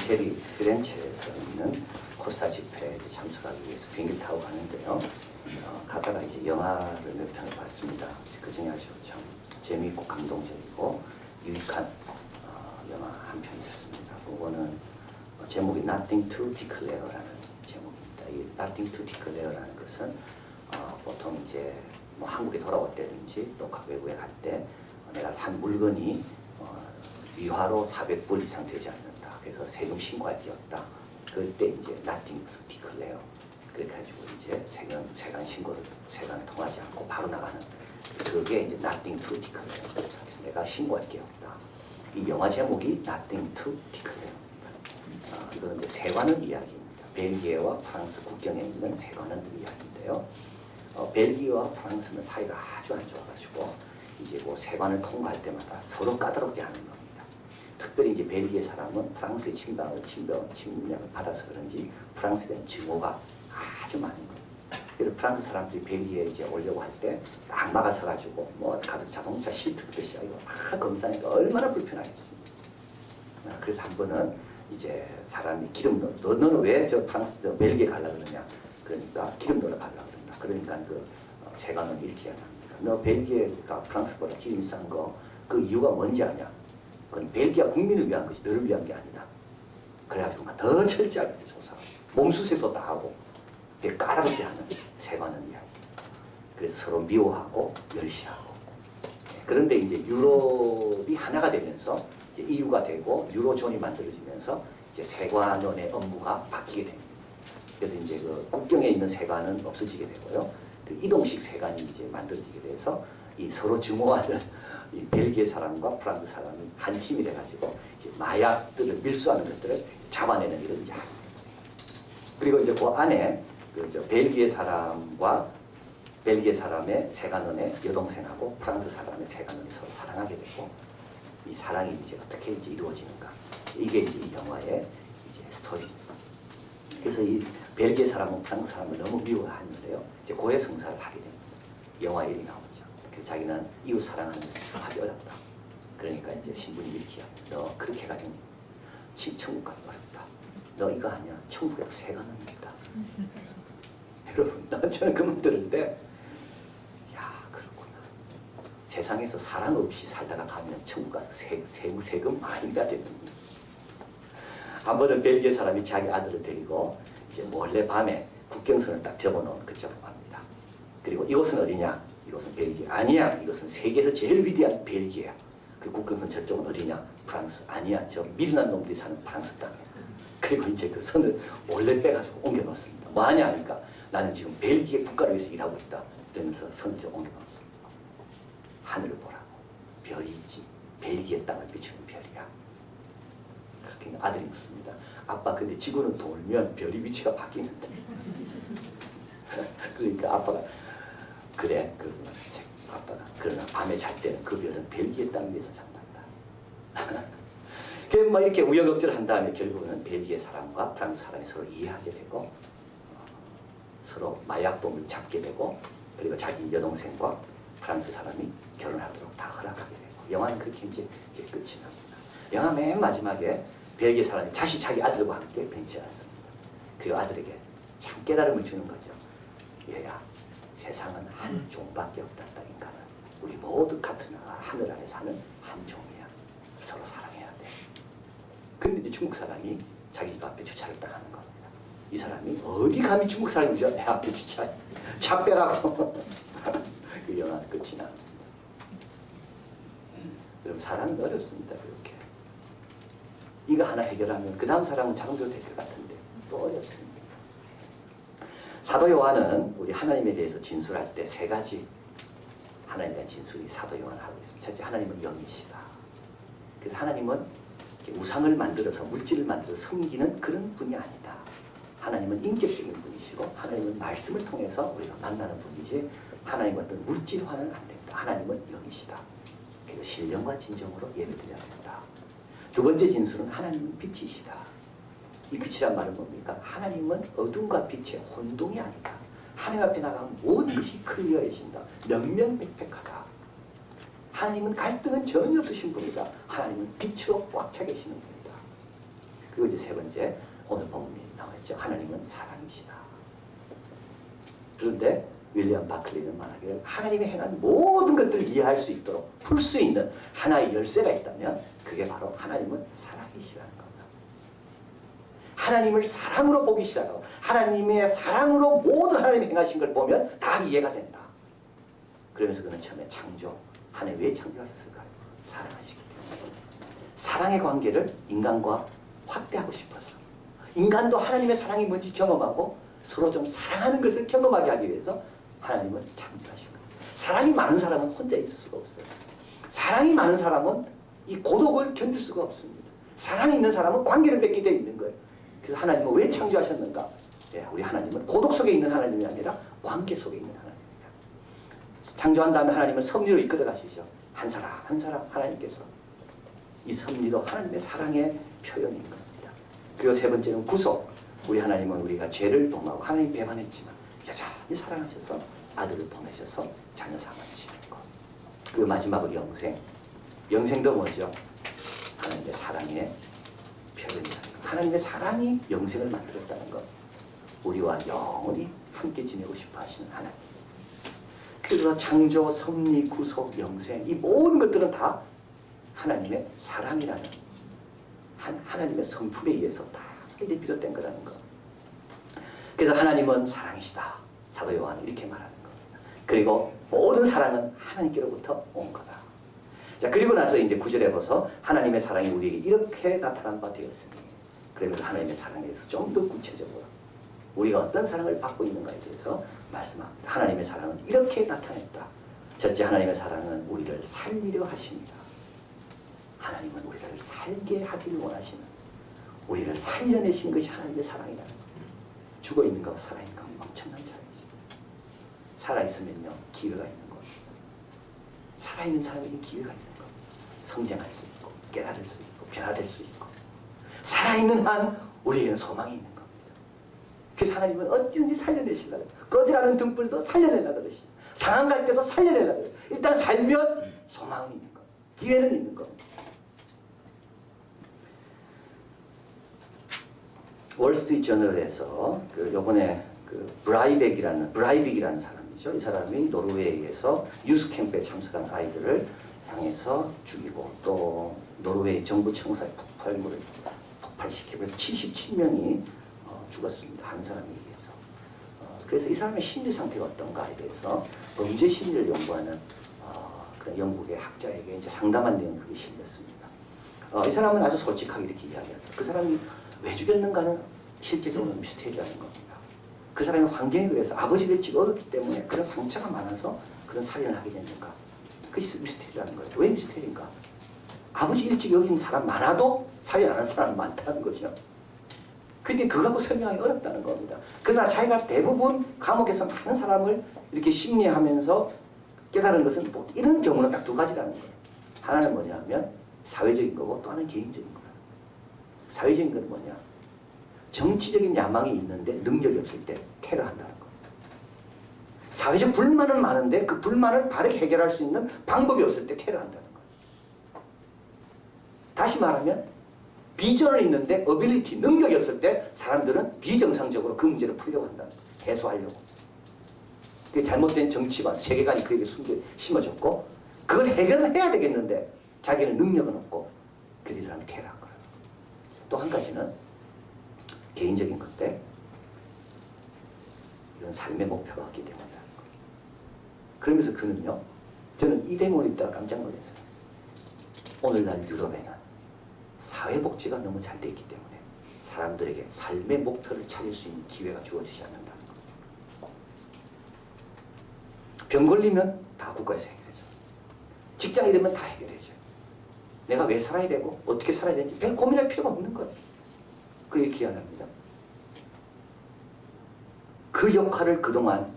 이태리 피렌체에서 있는 코스타 집회에 참석하기 위해서 비행기 타고 가는데요. 가다가 이제 영화를 몇 편을 봤습니다. 그 중에 아주 참 재미있고 감동적이고 유익한 영화 한 편이었습니다. 그거는 제목이 Nothing to Declare라는 제목입니다. 이 Nothing to Declare라는 것은 보통 이제 뭐 한국에 돌아올 때든지 또 외국에 갈 때 내가 산 물건이 위화로 400불 이상 되지 않는다. 그래서 세금 신고할 게 없다. 그때 이제 Nothing to Declare 그렇게 해가지고 이제 세관 신고를 세관을 통하지 않고 바로 나가는 그게 이제 Nothing to Declare. 그래서 내가 신고할 게 없다. 이 영화 제목이 Nothing to Declare입니다. 이거는 이제 세관을 이야기입니다. 벨기에와 프랑스 국경에 있는 세관을 이야기인데요. 벨기에와 프랑스는 사이가 아주 안 좋아가지고 이제 뭐 세관을 통과할 때마다 서로 까다롭게 하는 겁니다. 특별히 이제 벨기에 사람은 프랑스의 침략을 받아서 그런지 프랑스에 대한 증오가 아주 많은 거예요. 그래서 프랑스 사람들이 벨기에에 이제 오려고 할 때 딱 막아서가지고 뭐 가득 자동차 시트 듯이 이거 막 검사니까 얼마나 불편하겠습니까. 그래서 한 번은 이제 사람이 기름 넣어. 너는 왜 저 벨기에 가려고 그러냐. 그러니까 기름 넣으러 가려고 그런다. 그러니까 그 세관은 이렇게 합니다. 너 벨기에가 프랑스보다 기름이 싼 거 그 이유가 뭔지 아냐. 그건 벨기에 국민을 위한 것이 너를 위한 게 아니다. 그래가지고 막 더 철저하게 조사하고 몸수색도 다 하고 되게 까다롭게 하는 세관은 이야기. 그래서 서로 미워하고 멸시하고. 그런데 이제 유럽이 하나가 되면서 이제 EU가 되고 유로존이 만들어지면서 이제 세관원의 업무가 바뀌게 됩니다. 그래서 이제 그 국경에 있는 세관은 없어지게 되고요. 이동식 세관이 이제 만들어지게 돼서 이 서로 증오하는 이 벨기에 사람과 프랑스 사람이 한 팀이 돼가지고 이제 마약들을 밀수하는 것들을 잡아내는 일을 이제 합니다. 그리고 이제 그 안에 벨기에 사람과 벨기에 사람의 세관원의 여동생하고 프랑스 사람의 세관원이 서로 사랑하게 되고 이 사랑이 이제 어떻게 이제 이루어지는가 이게 이제 이 영화의 이제 스토리입니다. 그래서 이 벨기에 사람은 프랑스 사람을 너무 미워하는데요. 이제 고해성사를 하게 됩니다. 영화에 일이 나오죠. 그래서 자기는 이웃 사랑하는 것을 하기 어렵다. 그러니까 이제 신부님 이렇게 너 그렇게 해가지고 천국 가기 어렵다. 너 이거 아니야. 천국에도 세관은 있다. 여러분, 저는 그 말 들을 때 야 그렇구나. 세상에서 사랑 없이 살다가 가면 천국 가서 세금 많이 내야 되는 거예요. 한 번은 벨기에 사람이 자기 아들을 데리고 이제 몰래 밤에 국경선을 딱 접어놓은 그쪽으로 갑니다. 그리고 이곳은 어디냐? 이곳은 벨기에. 아니야. 이것은 세계에서 제일 위대한 벨기에야. 그 국경선 저쪽은 어디냐? 프랑스. 아니야. 저 미련한 놈들이 사는 프랑스 땅이야. 그리고 이제 그 선을 몰래 빼가지고 옮겨놓습니다. 뭐 하냐 하니까 나는 지금 벨기에 국가를 위해서 일하고 있다. 그러면서 선을 좀 옮겨놓습니다. 하늘을 보라고. 별이 있지. 벨기에 땅을 비추는 별이야. 그렇게 아들이 묻습니다. 아빠 근데 지구는 돌면 별이 위치가 바뀌는데. 그러니까 아빠가 그래 아빠가 그러나 밤에 잘 때는 그 별은 벨기에 땅 위에서 잔단다. 그래서 막 이렇게 우여곡절을 한 다음에 결국은 벨기에 사람과 프랑스 사람이 서로 이해하게 되고 서로 마약범을 잡게 되고 그리고 자기 여동생과 프랑스 사람이 결혼하도록 다 허락하게 되고 영화는 그렇게 이제 끝이 납니다. 영화 맨 마지막에 벨기에 사람이 다시 자기 아들과 함께 벤치에 앉습니다. 그리고 아들에게 참 깨달음을 주는 거죠. 얘야, 세상은 한 종밖에 없다. 인간은 우리 모두 같은 하늘 아래 사는 한 종이야. 서로 사랑해야 돼. 근데 이제 중국 사람이 자기 집 앞에 주차를 딱 하는 겁니다. 이 사람이 어디 감히 중국 사람이 내 앞에 주차 차 빼라고. 그 영화는 끝이 납니다. 여러분 사랑은 어렵습니다. 그렇게 이거 하나 해결하면 그 다음 사람은 자동적으로 될 것 같은데 또 어렵습니다. 사도 요한은 우리 하나님에 대해서 진술할 때 세 가지 하나님에 대한 진술이 사도 요한을 하고 있습니다. 첫째, 하나님은 영이시다. 그래서 하나님은 우상을 만들어서 물질을 만들어서 섬기는 그런 분이 아니다. 하나님은 인격적인 분이시고 하나님은 말씀을 통해서 우리가 만나는 분이지 하나님은 어떤 물질화는 안 된다. 하나님은 영이시다. 그래서 신령과 진정으로 예배드려야 된다. 두 번째 진술은 하나님은 빛이시다. 이 빛이란 말은 뭡니까? 하나님은 어둠과 빛의 혼동이 아니다. 하나님 앞에 나가면 모든 것이 클리어해진다. 명명백백하다. 하나님은 갈등은 전혀 없으신 분이다. 하나님은 빛으로 꽉 차 계시는 분이다. 그리고 이제 세 번째, 오늘 본문이 나와있죠. 하나님은 사랑이시다. 그런데 윌리엄 바클리는 말하기를 하나님이 행한 모든 것들을 이해할 수 있도록 풀 수 있는 하나의 열쇠가 있다면 그게 바로 하나님은 사랑이시라는 겁니다. 하나님을 사랑으로 보기 시작하고 하나님의 사랑으로 모든 하나님이 행하신 걸 보면 다 이해가 된다. 그러면서 그는 처음에 창조, 하나님 왜 창조하셨을까요? 사랑하시기 때문에. 사랑의 관계를 인간과 확대하고 싶어서 인간도 하나님의 사랑이 뭔지 경험하고 서로 좀 사랑하는 것을 경험하게 하기 위해서 하나님은 창조하신 거예요. 사랑이 많은 사람은 혼자 있을 수가 없어요. 사랑이 많은 사람은 이 고독을 견딜 수가 없습니다. 사랑이 있는 사람은 관계를 맺게 되어 있는 거예요. 그래서 하나님은 왜 창조하셨는가? 예, 우리 하나님은 고독 속에 있는 하나님이 아니라 관계 속에 있는 하나님입니다. 창조한 다음에 하나님은 섭리로 이끌어 가시죠. 한 사람 한 사람 하나님께서 이 섭리도 하나님의 사랑의 표현인 겁니다. 그리고 세 번째는 구속. 우리 하나님은 우리가 죄를 범하고 하나님 배반했지만 여전히 사랑하셔서 아들을 보내셔서 자녀 삼아주시는 것. 그리고 마지막으로 영생. 영생도 뭐죠? 하나님의 사랑의 표현이라는 것. 하나님의 사랑이 영생을 만들었다는 것. 우리와 영원히 함께 지내고 싶어 하시는 하나님. 그래서 창조, 섭리, 구속, 영생 이 모든 것들은 다 하나님의 사랑이라는 하나님의 성품에 의해서 다 이제 비롯된 거라는 것. 그래서 하나님은 사랑이시다. 사도 요한은 이렇게 말하는 겁니다. 그리고 모든 사랑은 하나님께로부터 온 거다. 자, 그리고 나서 이제 9절에 보서 하나님의 사랑이 우리에게 이렇게 나타난 바 되었으니, 그러면서 하나님의 사랑에 대해서 좀 더 구체적으로 우리가 어떤 사랑을 받고 있는가에 대해서 말씀합니다. 하나님의 사랑은 이렇게 나타냈다. 첫째, 하나님의 사랑은 우리를 살리려 하십니다. 하나님은 우리를 살게 하기를 원하시는, 우리를 살려내신 것이 하나님의 사랑이라는 겁니다. 죽어있는 것과 살아있는 것은 엄청난 차이죠. 살아있으면요 기회가 있는 겁니다. 살아있는 사람에게 기회가 있는 겁니다. 성장할 수 있고 깨달을 수 있고 변화될 수 있고, 살아있는 한 우리에게는 소망이 있는 겁니다. 그래서 하나님은 어찌든지 살려내시려고, 꺼지라는 등불도 살려내려고 그러시고, 상한 갈 때도 살려내려고 그러시고, 일단 살면 소망은 있는 겁니다. 기회는 있는 겁니다. 월스트리트저널에서 요번에 브라이빅이라는 사람이죠. 이 사람이 노르웨이에서 유스 캠프에 참석한 아이들을 향해서 죽이고, 또 노르웨이 정부 청사의 폭발물을 폭발시키고 77명이 죽었습니다. 한 사람에 의해서. 그래서 이 사람의 심리 상태가 어떤가에 대해서 범죄 심리를 연구하는 그런 영국의 학자에게 이제 상담한 내용이 그게 실렸습니다. 이 사람은 아주 솔직하게 이렇게 이야기했어요. 그 사람이 왜 죽였는가는 실제적으로는 미스테리라는 겁니다. 그 사람의 환경에 의해서 아버지를 일찍 얻었기 때문에 그런 상처가 많아서 그런 살인을 하게 됐는가. 그게 미스테리라는 거죠. 왜 미스테리인가? 아버지 일찍 여긴 사람 많아도 살인 안 하는 사람 많다는 거죠. 근데 그거 갖고 설명하기 어렵다는 겁니다. 그러나 자기가 대부분 감옥에서 많은 사람을 이렇게 심리하면서 깨달은 것은 뭐 이런 경우는 딱 두 가지라는 거예요. 하나는 뭐냐면 사회적인 거고, 또 하나는 개인적인 거예요. 사회적인 건 뭐냐? 정치적인 야망이 있는데 능력이 없을 때 테러한다는 겁니다. 사회적 불만은 많은데 그 불만을 바르게 해결할 수 있는 방법이 없을 때 테러한다는 거예요. 다시 말하면 비전은 있는데 어빌리티, 능력이 없을 때 사람들은 비정상적으로 그 문제를 풀려고 한다는 거예요. 해소하려고. 그게 잘못된 정치관, 세계관이 그에게 심어졌고, 그걸 해결을 해야 되겠는데 자기는 능력은 없고, 그래서 이 사람이 테러한 거예요. 또 한 가지는 개인적인 건데, 이건 삶의 목표가 없기 때문이라는 거예요. 그러면서 그는요, 저는 이 대목을 읽다가 깜짝 놀랐어요. 오늘날 유럽에는 사회복지가 너무 잘 돼 있기 때문에 사람들에게 삶의 목표를 찾을 수 있는 기회가 주어지지 않는다는 거예요. 병 걸리면 다 국가에서 해결해줘. 직장이 되면 다 해결해줘. 내가 왜 살아야 되고 어떻게 살아야 되는지 별 고민할 필요가 없는 거예요. 그게 기한합니다. 그 역할을 그동안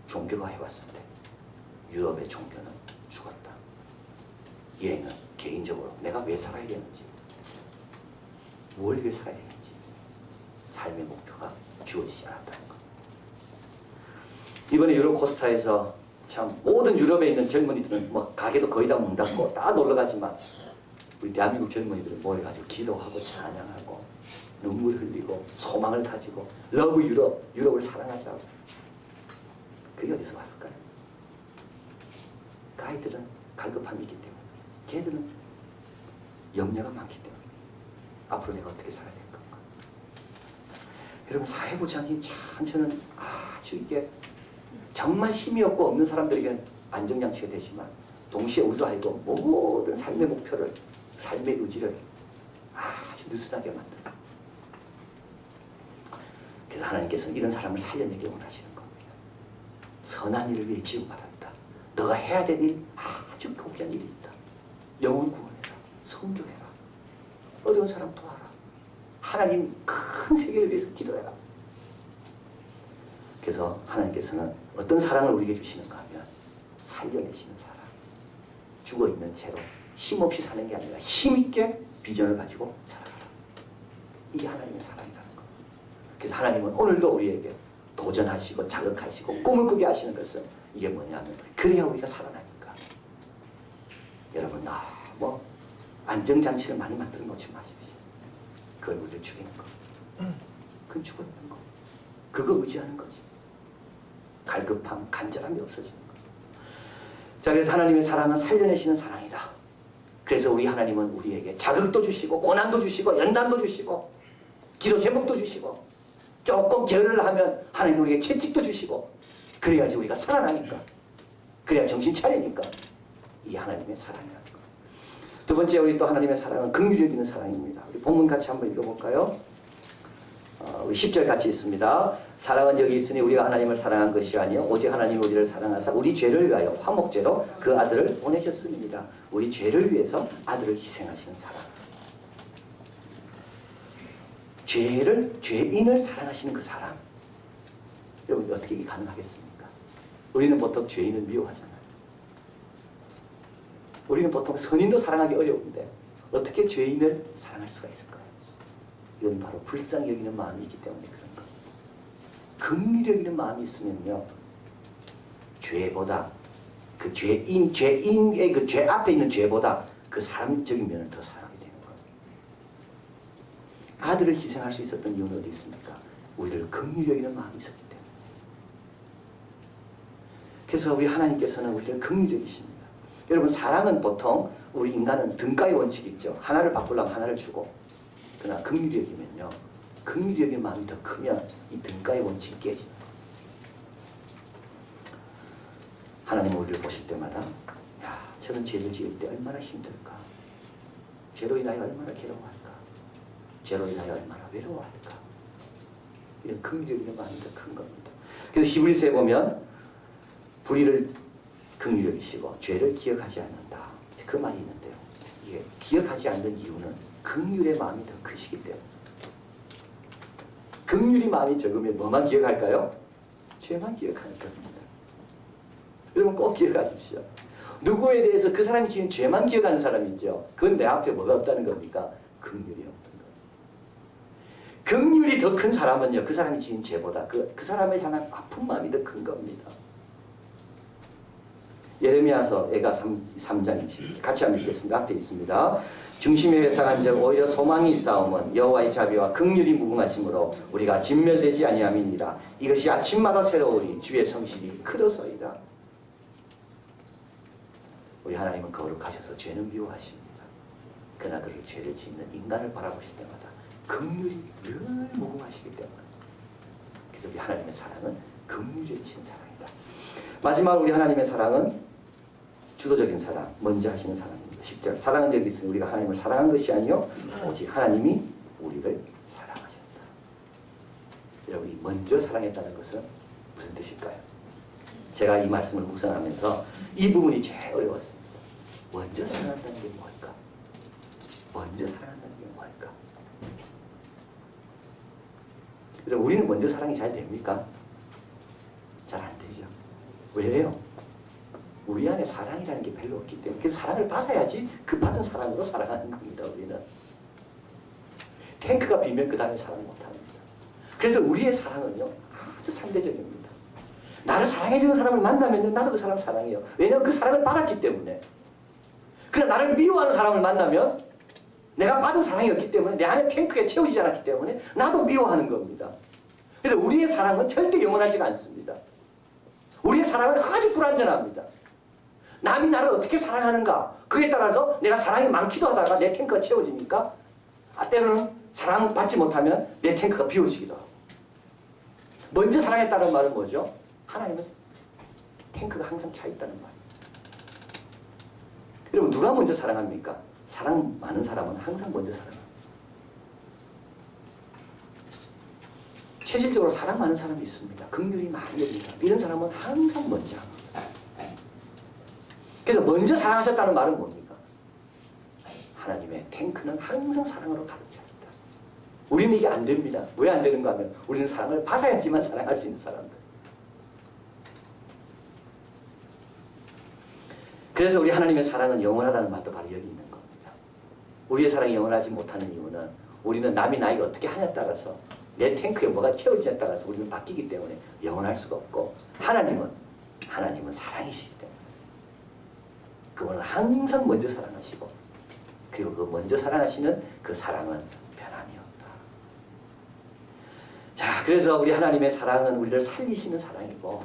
종교가 해왔는데 유럽의 종교는 죽었다. 얘는 개인적으로 내가 왜 살아야 되는지, 뭘 위해 살아야 되는지 삶의 목표가 주어지지 않았다는 것. 이번에 유럽 코스타에서 참 모든 유럽에 있는 젊은이들은 뭐 가게도 거의 다 문 닫고 다 놀러 가지만 우리 대한민국 젊은이들은 모여가지고 기도하고 찬양하고 눈물 흘리고 소망을 가지고 러브 유럽, 유럽을 사랑하자고. 그게 어디서 왔을까요? 그 아이들은 갈급함이 있기 때문에, 걔들은 염려가 많기 때문에 앞으로 내가 어떻게 살아야 될 건가. 여러분, 사회보장이 참 저는 아주 이게 정말 힘이 없고 없는 사람들에게는 안정장치가 되지만 동시에 우리도 알고 모든 삶의 목표를, 삶의 의지를 아주 느슨하게 만들어요. 그래서 하나님께서는 이런 사람을 살려내기 원하시는 겁니다. 선한 일을 위해 지음받았다. 너가 해야 될 일, 아주 고귀한 일이 있다. 영혼 구원해라. 선교해라. 어려운 사람 도와라. 하나님 큰 세계를 위해서 기도해라. 그래서 하나님께서는 어떤 사랑을 우리에게 주시는가 하면 살려내시는 사랑. 죽어있는 채로 힘없이 사는 게 아니라 힘있게 비전을 가지고 살아가라. 이게 하나님의 사랑이라는 거. 그래서 하나님은 오늘도 우리에게 도전하시고 자극하시고 꿈을 꾸게 하시는 것은 이게 뭐냐면 그래야 우리가 살아나니까. 여러분, 뭐 안정장치를 많이 만들어 놓지 마십시오. 그걸 우리를 죽이는 거. 그건 죽어 있는 거. 그거 의지하는 거지. 갈급함, 간절함이 없어지는 거. 자, 그래서 하나님의 사랑은 살려내시는 사랑이다. 그래서 우리 하나님은 우리에게 자극도 주시고 고난도 주시고 연단도 주시고 기도 제목도 주시고 조금 게을을 하면 하나님 우리에게 채찍도 주시고 그래야지 우리가 살아나니까. 그래야 정신 차리니까. 이게 하나님의 사랑이라는 거. 두 번째, 우리 또 하나님의 사랑은 긍휼히 여기는 사랑입니다. 우리 본문 같이 한번 읽어볼까요? 우리 10절 같이 있습니다. 사랑은 여기 있으니 우리가 하나님을 사랑한 것이 아니요 오직 하나님 우리를 사랑하사 우리 죄를 위하여 화목제로 그 아들을 보내셨습니다. 우리 죄를 위해서 아들을 희생하시는 사랑. 죄인을 사랑하시는 그 사랑. 여러분, 어떻게 이게 가능하겠습니까? 우리는 보통 죄인을 미워하잖아요. 우리는 보통 선인도 사랑하기 어려운데 어떻게 죄인을 사랑할 수가 있을까요? 이건 바로 불쌍히 여기는 마음이 있기 때문에 그런 겁니다. 긍휼히 여기는 마음이 있으면요, 죄보다 그 죄인의 그 죄 앞에 있는 죄보다 그 사람적인 면을 더 사랑하게 되는 거예요. 아들을 희생할 수 있었던 이유는 어디 있습니까? 우리를 긍휼히 여기는 마음이 있었기 때문에. 그래서 우리 하나님께서는 우리를 긍휼히 여기십니다. 여러분, 사랑은 보통 우리 인간은 등가의 원칙이 있죠. 하나를 바꾸려면 하나를 주고. 그러나 긍휼히 여기면요, 긍휼히 여기는 마음이 더 크면 이 등가의 원칙이 깨집니다. 하나님 우리를 보실 때마다 야, 저는 죄를 지을 때 얼마나 힘들까? 죄로 인하여 얼마나 괴로워할까? 죄로 인하여 얼마나 외로워할까? 이런 긍휼히 여기는 마음이 더 큰 겁니다. 그래서 히브리서에 보면 불의를 긍휼히 여기시고 죄를 기억하지 않는다. 그 말이 있는데요. 이게 기억하지 않는 이유는 긍휼의 마음이 더 크시기 때문에. 긍휼이 마음이 적으면 뭐만 기억할까요? 죄만 기억하는 겁니다. 여러분, 꼭 기억하십시오. 누구에 대해서 그 사람이 지은 죄만 기억하는 사람이죠. 그건 내 앞에 뭐가 없다는 겁니까? 긍휼이 없는 겁니다. 긍휼이 더 큰 사람은요, 그 사람이 지은 죄보다 그 사람을 향한 아픈 마음이 더 큰 겁니다. 예레미야서 애가 3장입니다. 같이 한번 읽겠습니다. 앞에 있습니다. 중심에 회상한 적 오히려 소망이 있사오면 여호와의 자비와 긍휼이 무궁하심으로 우리가 진멸되지 아니함이니라. 이것이 아침마다 새로우니 주의 성실이 크도소이다. 우리 하나님은 거룩하셔서 죄는 미워하십니다. 그러나 그를 죄를 짓는 인간을 바라보실 때마다 긍휼이 늘 무궁하시기 때문에. 그래서 우리 하나님의 사랑은 긍휼이신 사랑이다. 마지막 우리 하나님의 사랑은 주도적인 사랑, 먼저 하시는 사랑입니다. 10절. 사랑은 여기 있으니 우리가 하나님을 사랑한 것이 아니요 오직 하나님이 우리를 사랑하셨다. 여러분이 먼저 사랑했다는 것은 무슨 뜻일까요? 제가 이 말씀을 묵상하면서 이 부분이 제일 어려웠습니다. 먼저 사랑한다는 게 뭘까? 먼저 사랑한다는 게 뭘까? 여러분, 우리는 먼저 사랑이 잘 됩니까? 잘 안 되죠. 왜요? 우리 안에 사랑이라는 게 별로 없기 때문에. 그래서 사랑을 받아야지 그 받은 사랑으로 사랑하는 겁니다. 우리는 탱크가 비면 그 다음에 사랑 못합니다. 그래서 우리의 사랑은요 아주 상대적입니다. 나를 사랑해주는 사람을 만나면 나도 그 사람을 사랑해요. 왜냐하면 그 사랑을 받았기 때문에. 그러나 나를 미워하는 사람을 만나면 내가 받은 사랑이 없기 때문에 내 안에 탱크에 채워지지 않았기 때문에 나도 미워하는 겁니다. 그래서 우리의 사랑은 절대 영원하지가 않습니다. 우리의 사랑은 아주 불완전합니다. 남이 나를 어떻게 사랑하는가 그에 따라서 내가 사랑이 많기도 하다가 내 탱크가 채워지니까 때로는 사랑받지 못하면 내 탱크가 비워지기도 하고. 먼저 사랑했다는 말은 뭐죠? 하나님은 탱크가 항상 차 있다는 말이에요. 여러분 누가 먼저 사랑합니까? 사랑 많은 사람은 항상 먼저 사랑합니다. 체질적으로 사랑 많은 사람이 있습니다. 긍휼이 많이 여긴 사람. 이런 사람은 항상 먼저 합니다. 그래서 먼저 사랑하셨다는 말은 뭡니까? 하나님의 탱크는 항상 사랑으로 가득 차 있다. 우리는 이게 안 됩니다. 왜 안 되는가 하면 우리는 사랑을 받아야지만 사랑할 수 있는 사람들. 그래서 우리 하나님의 사랑은 영원하다는 말도 바로 여기 있는 겁니다. 우리의 사랑이 영원하지 못하는 이유는 우리는 남이 나에게 어떻게 하냐에 따라서 내 탱크에 뭐가 채워지냐에 따라서 우리는 바뀌기 때문에 영원할 수가 없고 하나님은 사랑이시기 때문에 그분은 항상 먼저 사랑하시고 그리고 그 먼저 사랑하시는 그 사랑은 변함이 없다. 자, 그래서 우리 하나님의 사랑은 우리를 살리시는 사랑이고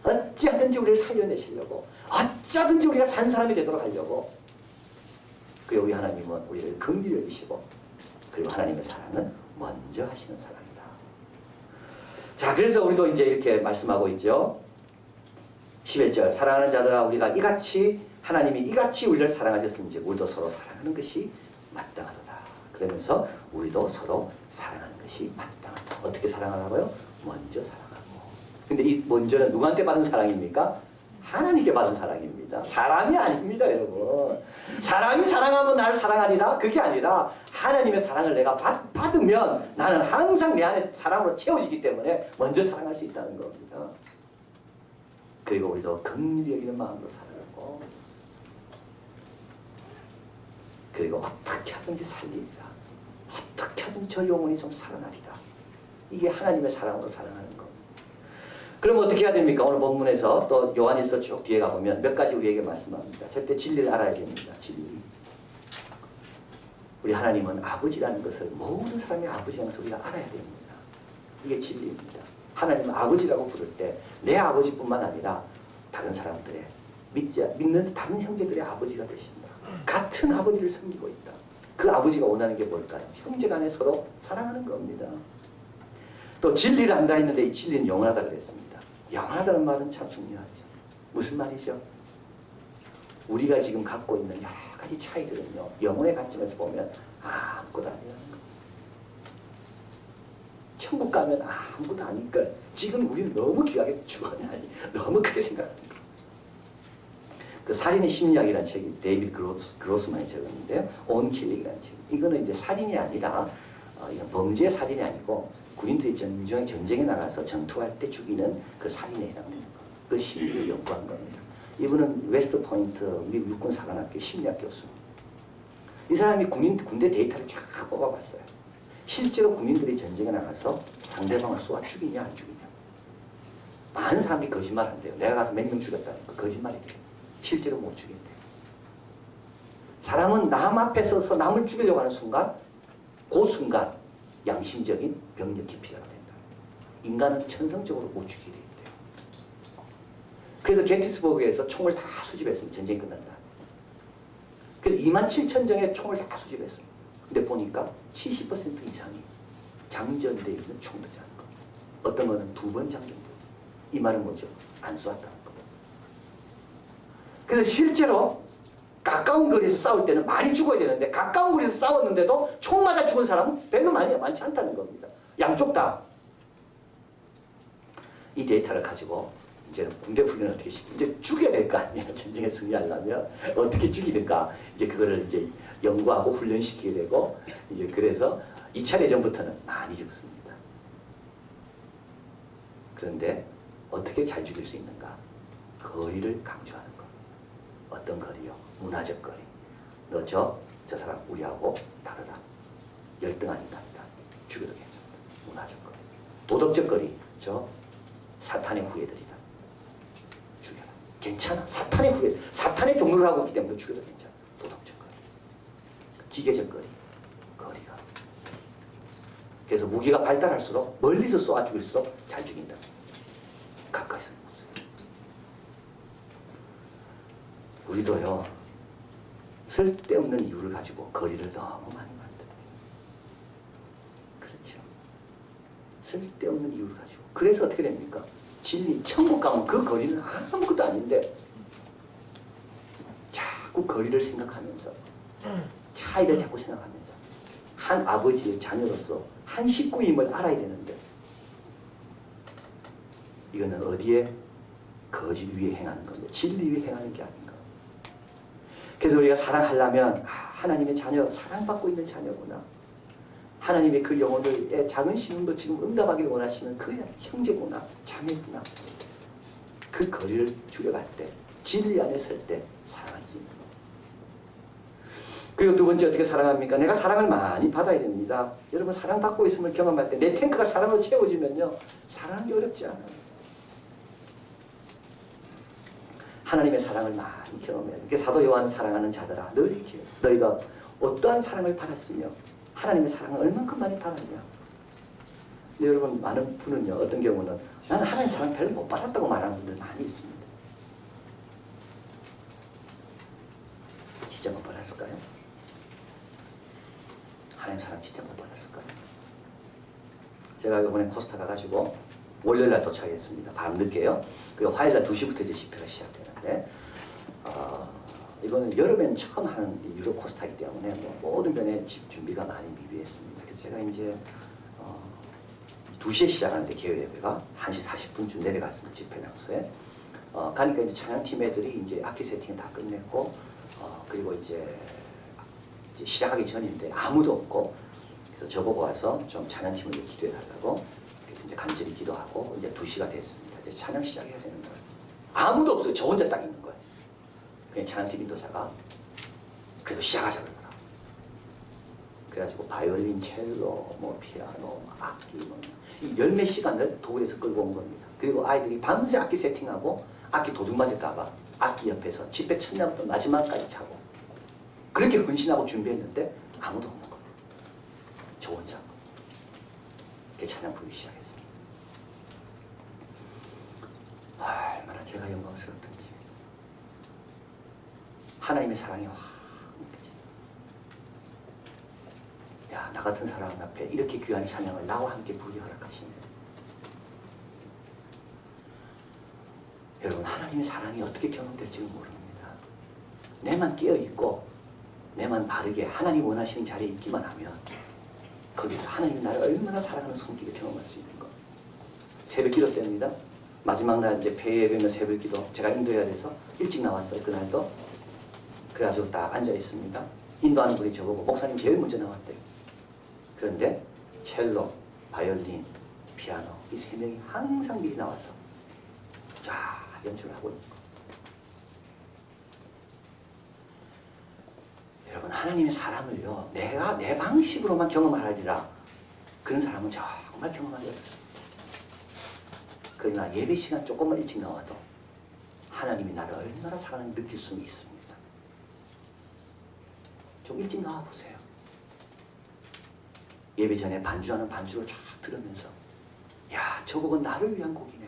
어찌하든지 우리를 살려내시려고 어쩌든지 우리가 산 사람이 되도록 하려고 그리고 우리 하나님은 우리를 긍휼히 여기시고 그리고 하나님의 사랑은 먼저 하시는 사랑이다. 자, 그래서 우리도 이제 이렇게 말씀하고 있죠. 11절 사랑하는 자들아 우리가 이같이 하나님이 이같이 우리를 사랑하셨은지 우리도 서로 사랑하는 것이 마땅하도다. 그러면서 우리도 서로 사랑하는 것이 마땅하다. 어떻게 사랑하라고요? 먼저 사랑하고. 근데 이 먼저는 누구한테 받은 사랑입니까? 하나님께 받은 사랑입니다. 사람이 아닙니다, 여러분. 사람이 사랑하면 나를 사랑하리라? 그게 아니라 하나님의 사랑을 내가 받으면 나는 항상 내 안에 사랑으로 채워지기 때문에 먼저 사랑할 수 있다는 겁니다. 그리고 우리도 긍휼히 여기는 마음으로 살아가고 그리고 어떻게 하든지 살리리라. 어떻게 하든지 저 영혼이 좀 살아나리라. 이게 하나님의 사랑으로 살아가는 겁니다. 그럼 어떻게 해야 됩니까? 오늘 본문에서 또 요한일서 쭉 뒤에 가보면 몇 가지 우리에게 말씀합니다. 절대 진리를 알아야 됩니다. 진리. 우리 하나님은 아버지라는 것을 모든 사람이 아버지라는 것을 우리가 알아야 됩니다. 이게 진리입니다. 하나님은 아버지라고 부를 때 내 아버지뿐만 아니라 다른 사람들의 믿는 다른 형제들의 아버지가 되신다. 같은 아버지를 섬기고 있다. 그 아버지가 원하는 게 뭘까요? 형제간에 서로 사랑하는 겁니다. 또 진리를 안다 했는데 이 진리는 영원하다 그랬습니다. 영원하다는 말은 참 중요하죠. 무슨 말이죠? 우리가 지금 갖고 있는 여러 가지 차이들은요, 영혼의 관점에서 보면 아무것도 아니라는 겁니다. 천국 가면 아무것도 아닐걸. 지금 우리는 너무 귀하게 죽었나니 너무 크게 생각합니다. 그 살인의 심리학이라는 책이 데이비드 그로스만이 적었는데요. 온 킬링이라는 책. 이거는 이제 살인이 아니라 이건 범죄의 살인이 아니고 군인들이 전쟁에 나가서 전투할 때 죽이는 그 살인에 해당되는 거. 그 심리를 연구한 겁니다. 이분은 웨스트 포인트 미국 육군 사관학교 심리학 교수입니다. 이 사람이 군대 데이터를 쫙 뽑아봤어요. 실제로 군인들이 전쟁에 나가서 상대방을 쏘아 죽이냐 안 죽이냐. 많은 사람들이 거짓말한대요. 내가 가서 몇 명 죽였다는 거 거짓말이래요. 실제로 못 죽인대요. 사람은 남 앞에 서서 남을 죽이려고 하는 순간 그 순간 양심적인 병력 기피자가 된다. 인간은 천성적으로 못 죽이게 돼 있대요. 그래서 게티스버그에서 총을 다 수집했습니다. 전쟁이 끝난다. 그래서 27,000정의 총을 다 수집했습니다. 근데 보니까 70% 이상이 장전되어 있는 총들이라는 겁니다. 어떤 거는 2번 장전되어. 이 말은 뭐죠? 안 쏘았다는 겁니다. 그래서 실제로 가까운 거리에서 싸울 때는 많이 죽어야 되는데 가까운 거리에서 싸웠는데도 총 맞아 죽은 사람은 별로 많지 않다는 겁니다. 양쪽 다. 이 데이터를 가지고 이제는 군대 훈련을 어떻게 이제 죽여야 될 거 아니에요. 전쟁에 승리하려면 어떻게 죽이든가 이제 그거를 이제 연구하고 훈련시키게 되고 이제 그래서 2차 대전부터는 많이 죽습니다. 그런데 어떻게 잘 죽일 수 있는가? 거리를 강조하는 것. 어떤 거리요? 문화적 거리. 너 저 사람 우리하고 다르다. 열등 아닌 답니다. 죽여도 괜찮다. 문화적 거리. 도덕적 거리. 저 사탄의 후예들이다. 죽여라. 괜찮아. 사탄의 후예. 사탄의 종로를 하고 있기 때문에 죽여도 괜찮아. 도덕적 거리. 기계적 거리가. 그래서 무기가 발달할수록 멀리서 쏘아 죽일수록 잘 죽인다. 가까이서 못 쏘요. 우리도요, 쓸데없는 이유를 가지고 거리를 너무 많이 만들어요. 그렇죠. 쓸데없는 이유를 가지고. 그래서 어떻게 됩니까? 진리, 천국 가면 그 거리는 아무것도 아닌데 자꾸 거리를 생각하면서 차이를 자꾸 생각하면서 한 아버지의 자녀로서 한 식구임을 알아야 되는데 이거는 어디에? 거짓 위에 행하는 겁니다. 진리 위에 행하는 게 아닌가. 그래서 우리가 사랑하려면 하나님의 자녀, 사랑받고 있는 자녀구나. 하나님의 그 영혼의 작은 신음도 지금 응답하기를 원하시는 그 형제구나, 자매구나. 그 거리를 줄여갈 때, 진리 안에 설 때 사랑할 수 있는 것. 그리고 두 번째 어떻게 사랑합니까? 내가 사랑을 많이 받아야 됩니다. 여러분 사랑받고 있음을 경험할 때 내 탱크가 사랑으로 채워지면요, 사랑이 어렵지 않아요. 하나님의 사랑을 많이 경험해야 돼. 사도 요한은 사랑하는 자들아, 너희가 어떠한 사랑을 받았으며 하나님의 사랑을 얼만큼 많이 받았냐. 근데 여러분 많은 분은요, 어떤 경우는 나는 하나님의 사랑 별로 못 받았다고 말하는 분들 많이 있습니다. 진짜 못 받았을까요? 하나님 사랑 진짜 못 받았을까요? 제가 이번에 코스타 가가지고 월요일날 도착했습니다. 밤늦게요. 그리고 화요일날 2시부터 이제 집회가 시작되는데 이거는 여름엔 처음 하는 유럽 코스타이기 때문에 모든 면에 준비가 많이 미비했습니다. 그래서 제가 이제 2시에 시작하는데 개요 예배가 1시 40분쯤 내려갔습니다. 집회 장소에. 가니까 이제 찬양팀 애들이 이제 악기 세팅을 다 끝냈고 그리고 이제 시작하기 전인데 아무도 없고, 그래서 저보고 와서 좀 찬양팀을 기도해 달라고, 그래서 이제 간절히 기도하고 이제 2시가 됐습니다. 이제 찬양 시작해야 되는 거예요. 아무도 없어요. 저 혼자 딱 있는 거예요. 그냥 찬양팀 인도자가 그래도 시작하자 그러더라. 그래가지고 바이올린, 첼로, 뭐 피아노, 악기 이 열 몇 시간을 독일에서 끌고 온 겁니다. 그리고 아이들이 밤새 악기 세팅하고 악기 도둑 맞을까봐 악기 옆에서 집회 첫날부터 마지막까지 자고 그렇게 헌신하고 준비했는데 아무도 없는 겁니다. 저 혼자. 그렇게 찬양 부르기 시작했습니다. 얼마나 제가 영광스럽던지. 하나님의 사랑이 확 느껴지죠. 야, 나 같은 사람 앞에 이렇게 귀한 찬양을 나와 함께 부르기 허락하시네. 여러분, 하나님의 사랑이 어떻게 경험될지는 모릅니다. 내만 깨어있고 내만 바르게 하나님 원하시는 자리에 있기만 하면 거기서 하나님이 나를 얼마나 사랑하는 손길을 경험할 수 있는 것. 새벽 기도 때입니다. 마지막 날 이제 폐예배면 새벽 기도 제가 인도해야 돼서 일찍 나왔어요. 그날도. 그래가지고 딱 앉아 있습니다. 인도하는 분이 저보고 목사님 제일 먼저 나왔대요. 그런데 첼로, 바이올린, 피아노 이 세 명이 항상 미리 나와서 쫙 연주를 하고 있는 거. 여러분, 하나님의 사랑을요, 내가 내 방식으로만 경험하리라. 그런 사람은 정말 경험하기 어렵습니다. 그러나 예배 시간 조금만 일찍 나와도 하나님이 나를 얼마나 사랑하는지 느낄 수는 있습니다. 좀 일찍 나와보세요. 예배 전에 반주하는 반주를 쫙 들으면서 야, 저 곡은 나를 위한 곡이네.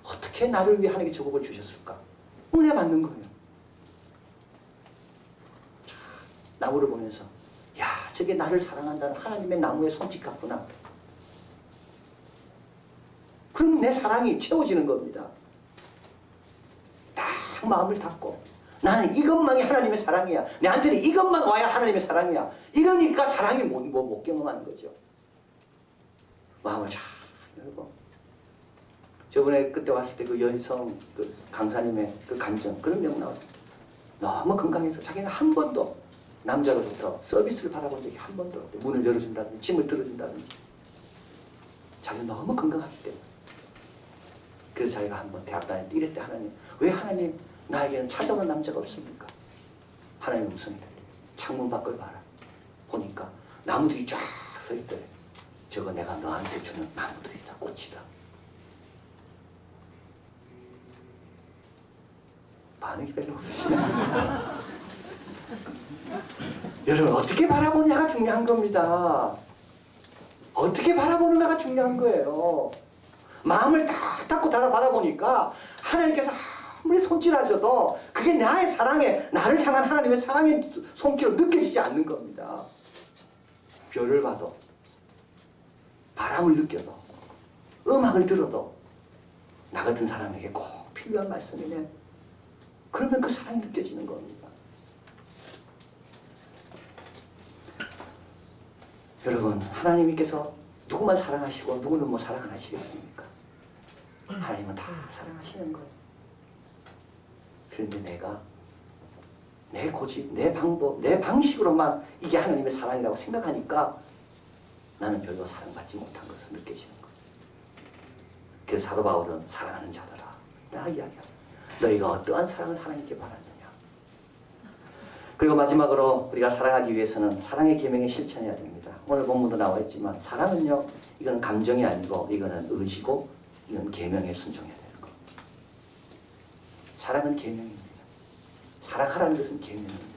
어떻게 나를 위해 하나님이 저 곡을 주셨을까? 은혜 받는 거예요. 나무를 보면서 야, 저게 나를 사랑한다는 하나님의 나무의 손짓 같구나. 그럼 내 사랑이 채워지는 겁니다. 딱 마음을 닫고 나는 이것만이 하나님의 사랑이야. 내한테는 이것만 와야 하나님의 사랑이야. 이러니까 사랑이 못 경험하는 거죠. 마음을 잘 열고. 저번에 그때 왔을 때 그 여성 그 강사님의 그 간증 그런 내용 나왔어요. 너무 건강해서 자기는 한 번도 남자로부터 서비스를 받아본 적이 한 번도 없대. 문을 열어준다든지 짐을 들어준다든지. 자기는 너무 건강하기 때문에. 그래서 자기가 한 번 대학 다닐 때 이랬을 때 하나님, 왜 하나님 나에게는 찾아오는 남자가 없습니까? 하나님의 음성이 들려. 창문 밖을 봐라. 보니까 나무들이 쫙 서 있더래. 저거 내가 너한테 주는 나무들이다. 꽃이다. 반응이 별로 없으시네. 여러분 어떻게 바라보냐가 중요한 겁니다. 어떻게 바라보는가가 중요한 거예요. 마음을 딱 닫고 바라보니까 하나님께서 아무리 손질하셔도 그게 나의 사랑에, 나를 향한 하나님의 사랑의 손길로 느껴지지 않는 겁니다. 별을 봐도, 바람을 느껴도, 음악을 들어도 나 같은 사람에게 꼭 필요한 말씀이네. 그러면 그 사랑이 느껴지는 겁니다. 여러분, 하나님께서 누구만 사랑하시고 누구는 뭐 사랑 안 하시겠습니까? 하나님은 다 사랑하시는 거예요. 그런데 내가 내 고집, 내 방법, 내 방식으로만 이게 하나님의 사랑이라고 생각하니까 나는 별로 사랑받지 못한 것을 느껴지는 거예요. 그래서 사도 바울은 사랑하는 자들아 라고 이야기합니다. 너희가 어떠한 사랑을 하나님께 받았느냐. 그리고 마지막으로 우리가 사랑하기 위해서는 사랑의 계명에 실천해야 됩니다. 오늘 본문도 나와 있지만 사랑은요, 이건 감정이 아니고 이거는 의지고 이건 계명에 순종해야 되는 겁니다. 사랑은 계명입니다. 사랑하라는 것은 계명입니다.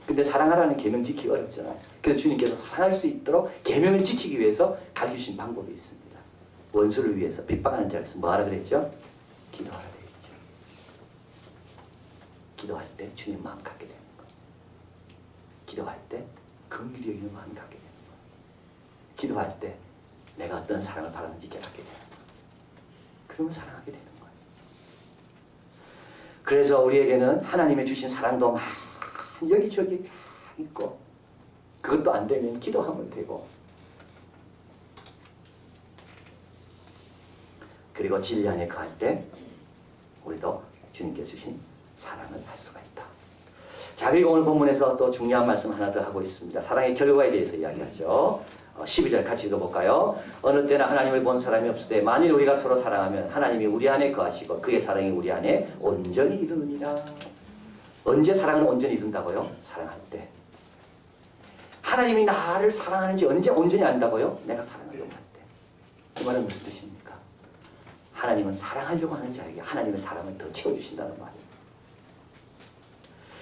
근데 사랑하라는 계명 지키기 어렵잖아요. 그래서 주님께서 사랑할 수 있도록 계명을 지키기 위해서 가르치신 방법이 있습니다. 원수를 위해서 핍박하는 자에서 뭐 하라 그랬죠? 기도하라 그랬죠. 기도할 때 주님 마음 갖게 되는 거예요. 기도할 때 긍휼히 여기는 마음 갖게 되는 거예요. 기도할 때 내가 어떤 사랑을 받았는지 깨닫게 되는 거예요. 그러면 사랑하게 되는 거예요. 그래서 우리에게는 하나님의 주신 사랑도 막 여기저기 있고, 그것도 안 되면 기도하면 되고, 그리고 진리 안에 거할 때 우리도 주님께 주신 사랑을 할 수가 있다. 자, 그리고 오늘 본문에서 또 중요한 말씀 하나 더 하고 있습니다. 사랑의 결과에 대해서 이야기하죠. 12절 같이 읽어볼까요? 어느 때나 하나님을 본 사람이 없을 때 만일 우리가 서로 사랑하면 하나님이 우리 안에 거하시고 그의 사랑이 우리 안에 온전히 이루느니라. 언제 사랑을 온전히 이룬다고요? 사랑할 때. 하나님이 나를 사랑하는지 언제 온전히 안다고요? 내가 사랑하려고 할 때. 그 말은 무슨 뜻입니까? 하나님은 사랑하려고 하는 자에게 하나님의 사랑을 더 채워주신다는 말이에요.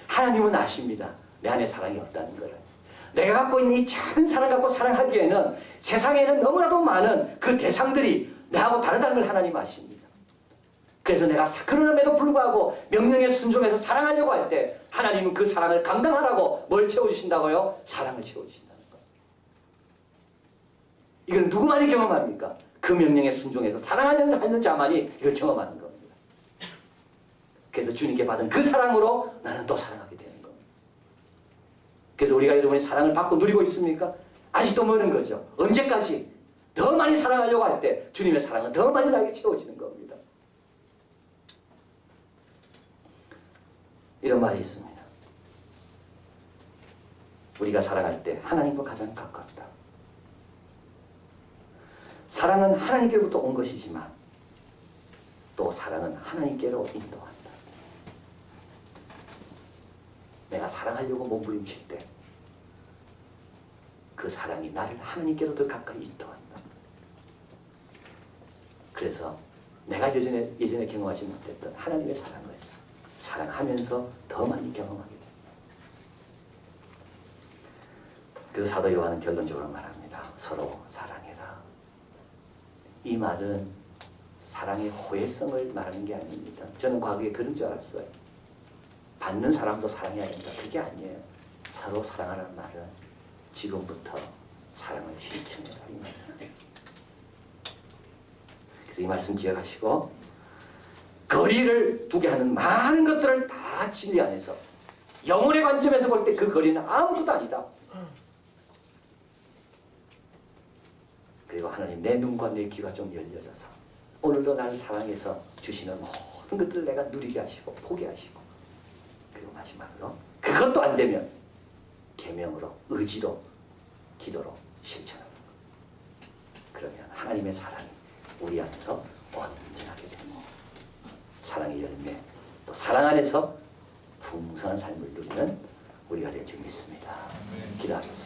하나님은 아십니다. 내 안에 사랑이 없다는 것을. 내가 갖고 있는 이 작은 사랑 갖고 사랑하기에는 세상에는 너무나도 많은 그 대상들이 나하고 다르다는 걸 하나님 아십니다. 그래서 내가 그러남에도 불구하고 명령에 순종해서 사랑하려고 할 때 하나님은 그 사랑을 감당하라고 뭘 채워주신다고요? 사랑을 채워주신다는 거예요. 이건 누구만이 경험합니까? 그 명령에 순종해서 사랑하는 자만이 이걸 경험하는 겁니다. 그래서 주님께 받은 그 사랑으로 나는 또 사랑하게 되는 겁니다. 그래서 우리가 여러분의 사랑을 받고 누리고 있습니까? 아직도 머는 거죠. 언제까지? 더 많이 사랑하려고 할 때 주님의 사랑은 더 많이 나에게 채워지는 겁니다. 이런 말이 있습니다. 우리가 사랑할 때 하나님과 가장 가깝다. 사랑은 하나님께로부터 온 것이지만 또 사랑은 하나님께로 인도한다. 내가 사랑하려고 몸부림칠 때 그 사랑이 나를 하나님께로 더 가까이 인도한다. 그래서 내가 예전에 경험하지 못했던 하나님의 사랑을 사랑하면서 더 많이 경험하게 됩니다. 그래서 사도 요한은 결론적으로 말합니다. 서로 사랑해라. 이 말은 사랑의 호혜성을 말하는 게 아닙니다. 저는 과거에 그런 줄 알았어요. 받는 사람도 사랑해야 된다. 그게 아니에요. 서로 사랑하라는 말은 지금부터 사랑을 실천해라. 이 말이에요. 그래서 이 말씀 기억하시고 거리를 두게 하는 많은 것들을 다 진리 안에서 영혼의 관점에서 볼 때 그 거리는 아무것도 아니다. 그리고 하나님 내 눈과 내 귀가 좀 열려져서 오늘도 나를 사랑해서 주시는 모든 것들을 내가 누리게 하시고 포기하시고 그리고 마지막으로 그것도 안 되면 계명으로 의지로 기도로 실천하는 것. 그러면 하나님의 사랑이 우리 안에서 온전하게 되고 사랑의 열매 또 사랑 안에서 풍성한 삶을 누리는 우리가 될 줄 믿습니다. 기도하겠습니다.